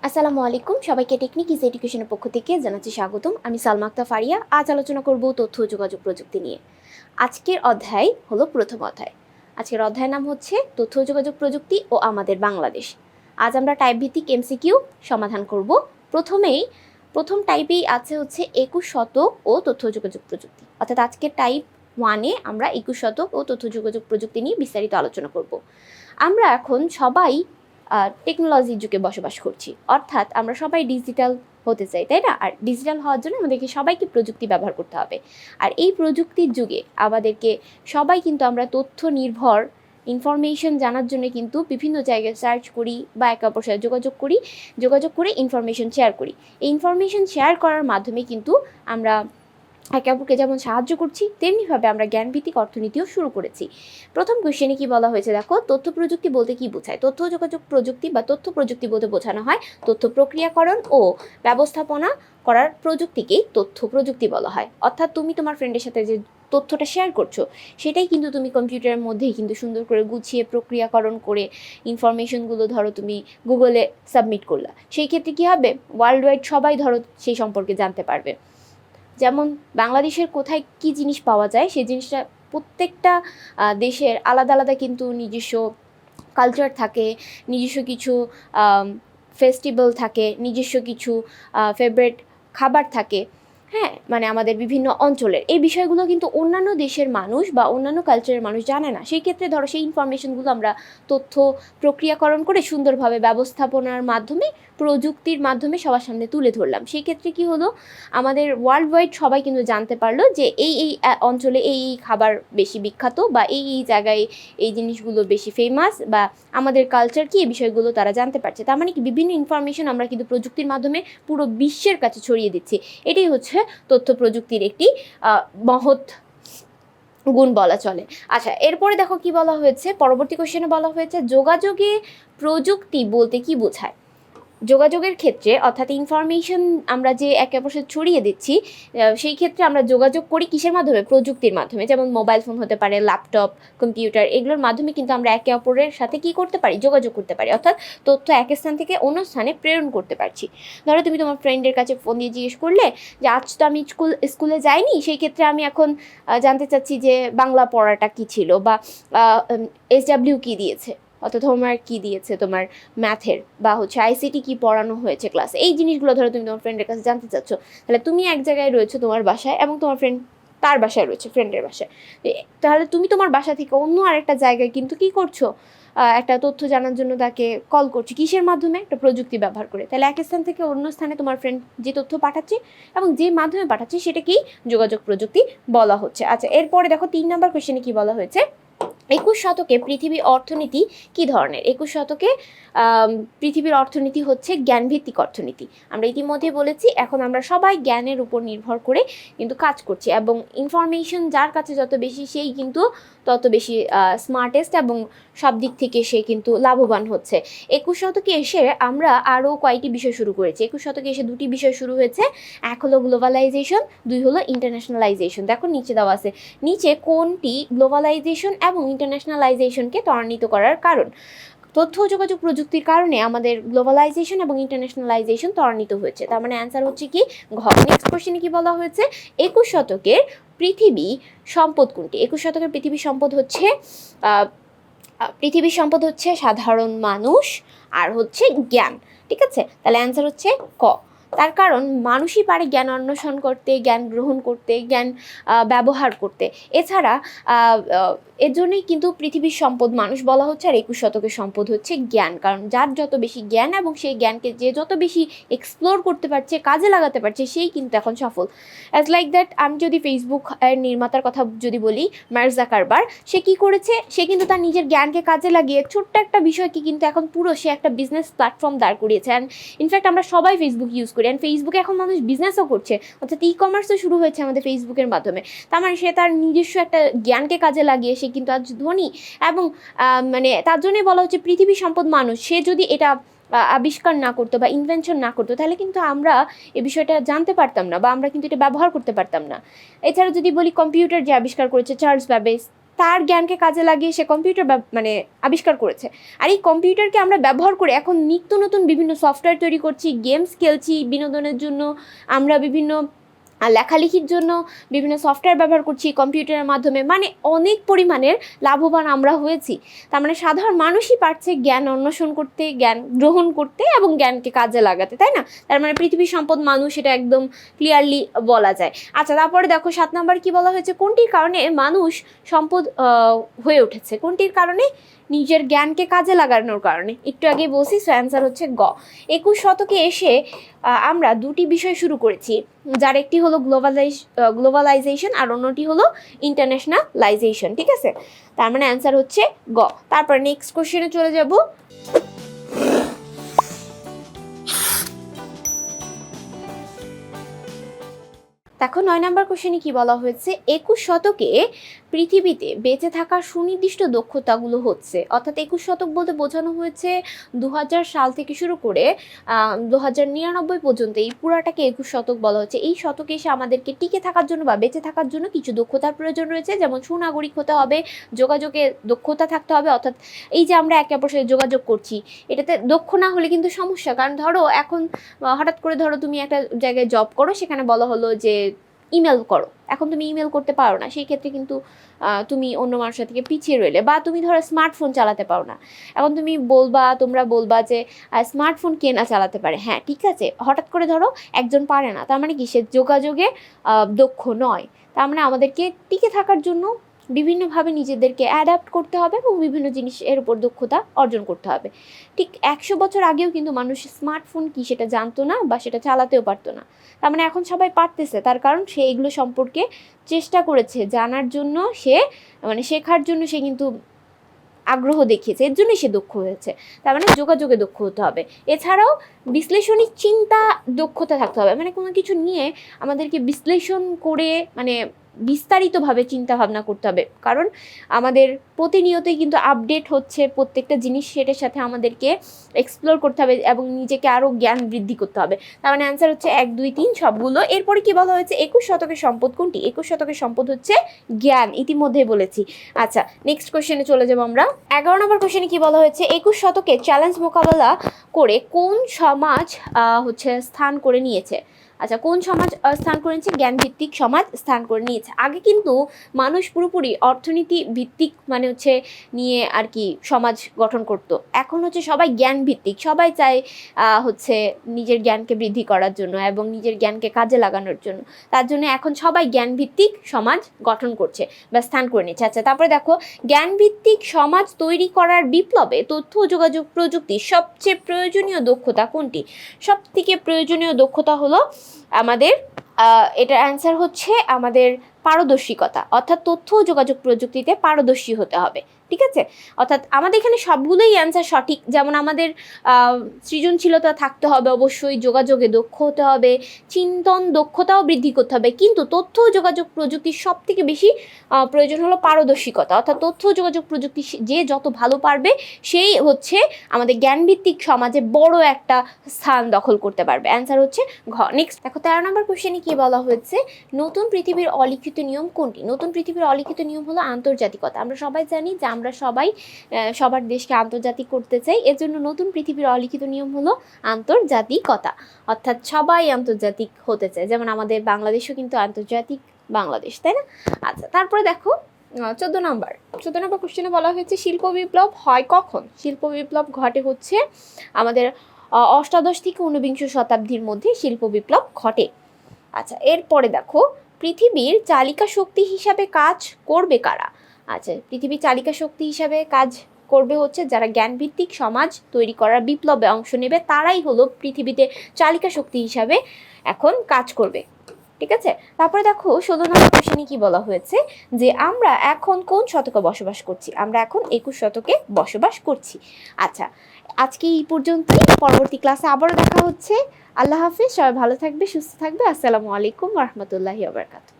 আসসালামু আলাইকুম, সবাইকে টেকনিক ইজ এডুকেশনের পক্ষ থেকে জানাচ্ছি স্বাগতম। আমি সালমা আক্তার ফারিয়া। আজ আলোচনা করব তথ্য ও যোগাযোগ প্রযুক্তি নিয়ে। আজকের অধ্যায় হলো প্রথম অধ্যায়। আজকের অধ্যায়ের নাম হচ্ছে তথ্য ও যোগাযোগ প্রযুক্তি ও আমাদের বাংলাদেশ। আজ আমরা টাইপ ভিত্তিক এমসিকিউ সমাধান করব। প্রথম টাইপেই আছে হচ্ছে 21 শতক ও তথ্য ও যোগাযোগ প্রযুক্তি, অর্থাৎ আজকের টাইপ 1-এ আমরা 21 শতক ও তথ্য যোগাযোগ প্রযুক্তি নিয়ে বিস্তারিত আলোচনা করব। আমরা এখন সবাই টেকনোলজির যুগে বসবাস করছি, অর্থাৎ আমরা সবাই ডিজিটাল হতে চাই, তাই না? আর ডিজিটাল হওয়ার জন্য আমাদেরকে সবাইকে প্রযুক্তি ব্যবহার করতে হবে। আর এই প্রযুক্তির যুগে আমাদেরকে সবাই কিন্তু আমরা তথ্য নির্ভর ইনফরমেশন জানার জন্য কিন্তু বিভিন্ন জায়গায় সার্চ করি বা একে অপরের সাথে যোগাযোগ করে ইনফরমেশন শেয়ার করি। এই ইনফরমেশন শেয়ার করার মাধ্যমে কিন্তু আমরা একে অপরকে যেমন সাহায্য করছি, তেমনিভাবে আমরা জ্ঞানভিত্তিক অর্থনীতিও শুরু করেছি। প্রথম কোশ্চেনে কি বলা হয়েছে দেখো, তথ্য প্রযুক্তি বলতে কি বোঝায়? তথ্য যোগাযোগ প্রযুক্তি বা তথ্য প্রযুক্তি বলতে বোঝানো হয় তথ্য প্রক্রিয়াকরণ ও ব্যবস্থাপনা করার প্রযুক্তিকেই তথ্য প্রযুক্তি বলা হয়। অর্থাৎ তুমি তোমার ফ্রেন্ডের সাথে যে তথ্যটা শেয়ার করছো, সেটাই কিন্তু তুমি কম্পিউটারের মধ্যেই কিন্তু সুন্দর করে গুছিয়ে প্রক্রিয়াকরণ করে ইনফরমেশনগুলো ধরো তুমি গুগলে সাবমিট করলা, সেই ক্ষেত্রে কী হবে, ওয়ার্ল্ড ওয়াইড সবাই ধরো সেই সম্পর্কে জানতে পারবে। যেমন বাংলাদেশের কোথায় কি জিনিস পাওয়া যায়, সেই জিনিসটা প্রত্যেকটা দেশের আলাদা আলাদা কিন্তু নিজস্ব কালচার থাকে, নিজস্ব কিছু ফেস্টিভ্যাল থাকে, নিজস্ব কিছু ফেভারিট খাবার থাকে। হ্যাঁ, মানে আমাদের বিভিন্ন অঞ্চলের এই বিষয়গুলো কিন্তু অন্যান্য দেশের মানুষ বা অন্যান্য কালচারের মানুষ জানে না। সেই ক্ষেত্রে ধরো সেই ইনফরমেশনগুলো আমরা তথ্য প্রক্রিয়াকরণ করে সুন্দরভাবে ব্যবস্থাপনার মাধ্যমে, প্রযুক্তির মাধ্যমে সবার সামনে তুলে ধরলাম। সেই ক্ষেত্রে কি হলো, আমাদের ওয়ার্ল্ড ওয়াইড সবাই কিন্তু জানতে পারলো যে এই অঞ্চলে এই খাবার বেশি বিখ্যাত, বা এই জায়গায় এই জিনিসগুলো বেশি ফেমাস, বা আমাদের কালচার কি, এই বিষয়গুলো তারা জানতে পারছে। তার মানে কি, বিভিন্ন ইনফরমেশন আমরা কিন্তু প্রযুক্তির মাধ্যমে পুরো বিশ্বের কাছে ছড়িয়ে দিচ্ছি। এটাই হচ্ছে তথ্য প্রযুক্তির একটি মহৎ গুণ বলা চলে। আচ্ছা, এরপরে দেখো কি বলা হয়েছে, পরবর্তী কোশ্চেনে বলা হয়েছে যোগাযোগে প্রযুক্তি বলতে কি বোঝায়? যোগাযোগের ক্ষেত্রে, অর্থাৎ ইনফরমেশন আমরা যে একে অপরের সাথে ছড়িয়ে দিচ্ছি, সেই ক্ষেত্রে আমরা যোগাযোগ করি কিসের মাধ্যমে? প্রযুক্তির মাধ্যমে। যেমন মোবাইল ফোন হতে পারে, ল্যাপটপ, কম্পিউটার, এগুলোর মাধ্যমে কিন্তু আমরা একে অপরের সাথে কি করতে পারি? যোগাযোগ করতে পারি, অর্থাৎ তথ্য এক স্থান থেকে অন্য স্থানে প্রেরণ করতে পারছি। ধরো তুমি তোমার ফ্রেন্ডের কাছে ফোন দিয়ে জিজ্ঞেস করলে যে আজ তো আমি স্কুলে যাইনি, সেই ক্ষেত্রে আমি এখন জানতে চাচ্ছি যে বাংলা পড়াটা কী ছিল, বা SW কী দিয়েছে, অর্থাৎ হোমওয়ার্ক কী দিয়েছে তোমার ম্যাথের, বা হচ্ছে ICT কী পড়ানো হয়েছে ক্লাসে। এই জিনিসগুলো ধরো তুমি তোমার ফ্রেন্ডের কাছে জানতে চাচ্ছ। তাহলে তুমি এক জায়গায় রয়েছো তোমার বাসায়, এবং তোমার ফ্রেন্ড তার বাসায় রয়েছে, ফ্রেন্ডের বাসায়। তাহলে তুমি তোমার বাসা থেকে অন্য আরেকটা জায়গায় কিন্তু কী করছো, একটা তথ্য জানার জন্য তাকে কল করছো। কিসের মাধ্যমে? একটা প্রযুক্তি ব্যবহার করে। তাহলে এক স্থান থেকে অন্য স্থানে তোমার ফ্রেন্ড যে তথ্য পাঠাচ্ছে এবং যে মাধ্যমে পাঠাচ্ছে সেটাকেই যোগাযোগ প্রযুক্তি বলা হচ্ছে। আচ্ছা, এরপরে দেখো 3 নম্বর কোশ্চেনে কী বলা হয়েছে, 21 শতকে পৃথিবীর অর্থনীতি কী ধরনের? 21 শতকে পৃথিবীর অর্থনীতি হচ্ছে জ্ঞানভিত্তিক অর্থনীতি। আমরা ইতিমধ্যে বলেছি, এখন আমরা সবাই জ্ঞানের উপর নির্ভর করে কিন্তু কাজ করছি, এবং ইনফরমেশন যার কাছে যত বেশি, সেই কিন্তু তত বেশি স্মার্টেস্ট, এবং সব দিক থেকে সে কিন্তু লাভবান হচ্ছে। 21 শতকে এসে আমরা আরও কয়েকটি বিষয় শুরু করেছি। 21 শতকে এসে 2টি বিষয় শুরু হয়েছে, এক হলো গ্লোবালাইজেশন, 2 হলো ইন্টারন্যাশনালাইজেশন। দেখো নিচে দেওয়া আছে, নিচে কোনটি গ্লোবালাইজেশন এবং ইন্টারন্যাশনালাইজেশনকে ত্বরান্বিত করার কারণ? তথ্য যোগাযোগ প্রযুক্তির কারণে আমাদের গ্লোবালাইজেশন এবং ইন্টারন্যাশনালাইজেশন ত্বরান্বিত হয়েছে। তার মানে অ্যান্সার হচ্ছে কি ঘ। নেক্সট কোশ্চেনে কি বলা হয়েছে, 21 শতকের পৃথিবী সম্পদ কোনটি? 21 শতকের পৃথিবীর সম্পদ হচ্ছে সাধারণ মানুষ আর হচ্ছে জ্ঞান। ঠিক আছে, তাহলে অ্যান্সার হচ্ছে ক। তার কারণ মানুষই পারে জ্ঞান অন্বেষণ করতে, জ্ঞান গ্রহণ করতে, জ্ঞান ব্যবহার করতে। এছাড়া এর জন্যই কিন্তু পৃথিবীর সম্পদ মানুষ বলা হচ্ছে, আর 21 শতকের সম্পদ হচ্ছে জ্ঞান। কারণ যার যত বেশি জ্ঞান এবং সেই জ্ঞানকে যে যত বেশি এক্সপ্লোর করতে পারছে, কাজে লাগাতে পারছে, সেই কিন্তু এখন সফল। অ্যাজ লাইক দ্যাট, আমি যদি ফেসবুক এর নির্মাতার কথা যদি বলি, মার্ক জাকারবার্গ, সে কী করেছে, সে কিন্তু তার নিজের জ্ঞানকে কাজে লাগিয়ে ছোট্ট একটা বিষয়কে কিন্তু এখন পুরো সে একটা বিজনেস প্ল্যাটফর্ম দাঁড় করিয়েছে। অ্যান্ড ইনফ্যাক্ট আমরা সবাই ফেসবুক ইউজ করি, অ্যান্ড ফেসবুকে এখন মানুষ বিজনেসও করছে, অর্থাৎ কমার্সও শুরু হয়েছে আমাদের ফেসবুকের মাধ্যমে। তার মানে সে তার নিজস্ব একটা জ্ঞানকে কাজে লাগিয়ে সে কিন্তু আজ ধনী, এবং মানে তার জন্যই বলা হচ্ছে পৃথিবীর সম্পদ মানুষ। সে যদি এটা আবিষ্কার না করতো বা ইনভেনশন না করতো, তাহলে কিন্তু আমরা এই বিষয়টা জানতে পারতাম না, বা আমরা কিন্তু এটা ব্যবহার করতে পারতাম না। এছাড়া যদি বলি, কম্পিউটার যে আবিষ্কার করেছে চার্লস ব্যাবেজ, তার জ্ঞানকে কাজে লাগিয়ে সে কম্পিউটার মানে আবিষ্কার করেছে। আর এই কম্পিউটারকে আমরা ব্যবহার করে এখন নিত্য নতুন বিভিন্ন সফটওয়্যার তৈরি করছি, গেমস খেলছি, বিনোদনের জন্য আমরা বিভিন্ন লেখালেখির জন্য বিভিন্ন সফটওয়্যার ব্যবহার করছি কম্পিউটারের মাধ্যমে, মানে অনেক পরিমাণের লাভবান আমরা হয়েছি। তার মানে সাধারণ মানুষই পারছে জ্ঞান অন্বেষণ করতে, জ্ঞান গ্রহণ করতে এবং জ্ঞানকে কাজে লাগাতে, তাই না? তার মানে পৃথিবীর সম্পদ মানুষ, এটা একদম ক্লিয়ারলি বলা যায়। আচ্ছা, তারপরে দেখো 7 নাম্বার কি বলা হয়েছে, কোনটির কারণে মানুষ সম্পদ হয়ে উঠেছে? কোনটির কারণে? নিজের জ্ঞানকে কাজে লাগানোর কারণে। একটু আগে বলছি, সো অ্যান্সার হচ্ছে গ। 21 শতকে এসে আমরা দুটি বিষয় শুরু করেছি, যার একটি হলো গ্লোবালাইজেশন আর অন্যটি হলো ইন্টারন্যাশনালাইজেশন, ঠিক আছে? তার মানে অ্যান্সার হচ্ছে গ। তারপর নেক্সট কোশ্চেনে চলে যাব। দেখো 9 নাম্বার কোশ্চেনে কি বলা হয়েছে, 21 শতকে পৃথিবীতে বেঁচে থাকার সুনির্দিষ্ট দক্ষতাগুলো হচ্ছে, অর্থাৎ 21 শতক বলতে বোঝানো হয়েছে 2000 সাল থেকে শুরু করে 2099 পর্যন্ত, এই পুরাটাকে 21 শতক বলা হচ্ছে। এই শতকে এসে আমাদেরকে টিকে থাকার জন্য বা বেঁচে থাকার জন্য কিছু দক্ষতার প্রয়োজন রয়েছে, যেমন সুনাগরিক হতে হবে, যোগাযোগে দক্ষতা থাকতে হবে, অর্থাৎ এই যে আমরা একে অপরের সাথে যোগাযোগ করছি, এটাতে দক্ষ না হলে কিন্তু সমস্যা। কারণ ধরো এখন হঠাৎ করে ধরো তুমি একটা জায়গায় জব করো, সেখানে বলা হলো যে ইমেল করো, এখন তুমি ইমেল করতে পারো না, সেই ক্ষেত্রে কিন্তু তুমি অন্য মানুষের থেকে পিছিয়ে রইলে। বা তুমি ধরো স্মার্টফোন চালাতে পারো না, এখন তুমি তোমরা বলবা যে স্মার্টফোন কে না চালাতে পারে, হ্যাঁ ঠিক আছে, হঠাৎ করে ধরো একজন পারে না, তার মানে কি সে যোগাযোগে দক্ষ নয়। তার মানে আমাদেরকে টিকে থাকার জন্য বিভিন্নভাবে নিজেদেরকে অ্যাডাপ্ট করতে হবে এবং বিভিন্ন জিনিসের উপর দক্ষতা অর্জন করতে হবে। ঠিক 100 বছর আগেও কিন্তু মানুষ স্মার্টফোন কি সেটা জানতো না বা সেটা চালাতেও পারতো না। তার মানে এখন সবাই পারতেছে, তার কারণ সে এগুলো সম্পর্কে চেষ্টা করেছে জানার জন্য, সে মানে শেখার জন্য সে কিন্তু আগ্রহ দেখিয়েছে, এর জন্যই সে দক্ষ হয়েছে। তার মানে যোগাযোগে দক্ষ হতে হবে। এছাড়াও বিশ্লেষণী চিন্তা দক্ষতা থাকতে হবে, মানে কোনো কিছু নিয়ে আমাদেরকে বিশ্লেষণ করে মানে বিস্তারিতভাবে চিন্তা ভাবনা করতে হবে, কারণ আমাদের প্রতিনিয়তই কিন্তু আপডেট হচ্ছে প্রত্যেকটা জিনিস, সেটার সাথে আমাদেরকে এক্সপ্লোর করতে হবে এবং নিজেকে আরও জ্ঞান বৃদ্ধি করতে হবে। তার মানে অ্যান্সার হচ্ছে 1, 2, 3 সবগুলো। এরপরে কি বলা হয়েছে, 21 শতকের সম্পদ কোনটি? 21 শতকের সম্পদ হচ্ছে জ্ঞান, ইতিমধ্যে বলেছি। আচ্ছা, নেক্সট কোশ্চেনে চলে যাবো আমরা। 11 নম্বর কোশ্চেনে কি বলা হয়েছে, 21 শতকে চ্যালেঞ্জ মোকাবেলা করে কোন সমাজ স্থান করে নিয়েছে? আচ্ছা, কোন সমাজ স্থান করে নিয়েছে? জ্ঞানভিত্তিক সমাজ স্থান করে নিয়েছে। আগে কিন্তু মানুষ পুরোপুরি অর্থনীতি ভিত্তিক নিয়ে আর কি সমাজ গঠন করত, এখন সবাই জ্ঞান ভিত্তিক, সবাই চায় নিজের জ্ঞানকে বৃদ্ধি করার জন্য এবং নিজের জ্ঞানকে কাজে লাগানোর জন্য। তার জন্য এখন সবাই জ্ঞান ভিত্তিক সমাজ গঠন করছে বা স্থান করে নিচ্ছে। আচ্ছা, তারপরে দেখো, জ্ঞান ভিত্তিক সমাজ তৈরি করার বিপ্লবে তথ্য ও যোগাযোগ প্রযুক্তির সবচেয়ে প্রয়োজনীয় দক্ষতা কোনটি? সব থেকে প্রয়োজনীয় দক্ষতা হলো আমাদের এটার অ্যান্সার হচ্ছে আমাদের পারদর্শিকতা, অর্থাৎ তথ্য ও যোগাযোগ প্রযুক্তিতে পারদর্শী হতে হবে, ঠিক আছে? অর্থাৎ আমাদের এখানে সবগুলোই অ্যান্সার সঠিক। যেমন আমাদের সৃজনশীলতা থাকতে হবে, অবশ্যই যোগাযোগে দক্ষ হতে হবে, চিন্তন দক্ষতাও বৃদ্ধি করতে হবে, কিন্তু তথ্য ও যোগাযোগ প্রযুক্তির সব থেকে বেশি প্রয়োজন হলো পারদর্শিকতা, অর্থাৎ তথ্য ও যোগাযোগ প্রযুক্তি যে যত ভালো পারবে সেই আমাদের জ্ঞানভিত্তিক সমাজে বড় একটা স্থান দখল করতে পারবে। অ্যান্সার হচ্ছে ঘ। নেক্সট দেখো 13 নম্বর কোশ্চেনে কি বলা হয়েছে, নতুন পৃথিবীর অলিখিত নিয়ম কোনটি? নতুন পৃথিবীর অলিখিত নিয়ম হলো আন্তর্জাতিকতা। আমরা সবাই জানি যে আমরা সবাই সবার দেশকে আন্তর্জাতিক করতে চাই, এর জন্য নতুন পৃথিবীর অলিখিত নিয়ম হলো আন্তর্জাতিকতা, অর্থাৎ সবাই আন্তর্জাতিক হতে চায়, যেমন আমাদের বাংলাদেশও কিন্তু আন্তর্জাতিক বাংলাদেশ, তাই না? আচ্ছা, তারপরে দেখো 14 নম্বর কোশ্চেনে বলা হয়েছে, শিল্প বিপ্লব হয় কখন? শিল্প বিপ্লব ঘটে আমাদের অষ্টাদশ থেকে ঊনবিংশ শতাব্দীর মধ্যে শিল্প বিপ্লব ঘটে। আচ্ছা, এরপরে দেখো, পৃথিবীর চালিকা শক্তি হিসাবে কাজ করবে কারা? আচ্ছা, পৃথিবীর চালিকা শক্তি হিসাবে কাজ করবে যারা জ্ঞানভিত্তিক সমাজ তৈরি করার বিপ্লবে অংশ নেবে, তারাই হলো পৃথিবীতে চালিকা শক্তি হিসাবে এখন কাজ করবে, ঠিক আছে? তারপরে দেখো 16 নম্বর কোশ্চেনে কি বলা হয়েছে, যে আমরা এখন কোন শতকে বসবাস করছি? আমরা এখন 21 শতকে বসবাস করছি। আচ্ছা, আজকে এই পর্যন্তই, পরবর্তী ক্লাসে আবারও দেখা হচ্ছে। আল্লাহ হাফিজ, সবাই ভালো থাকবে, সুস্থ থাকবে। আসসালামু আলাইকুম ওয়া রাহমাতুল্লাহি ওয়া বারাকাতুহু।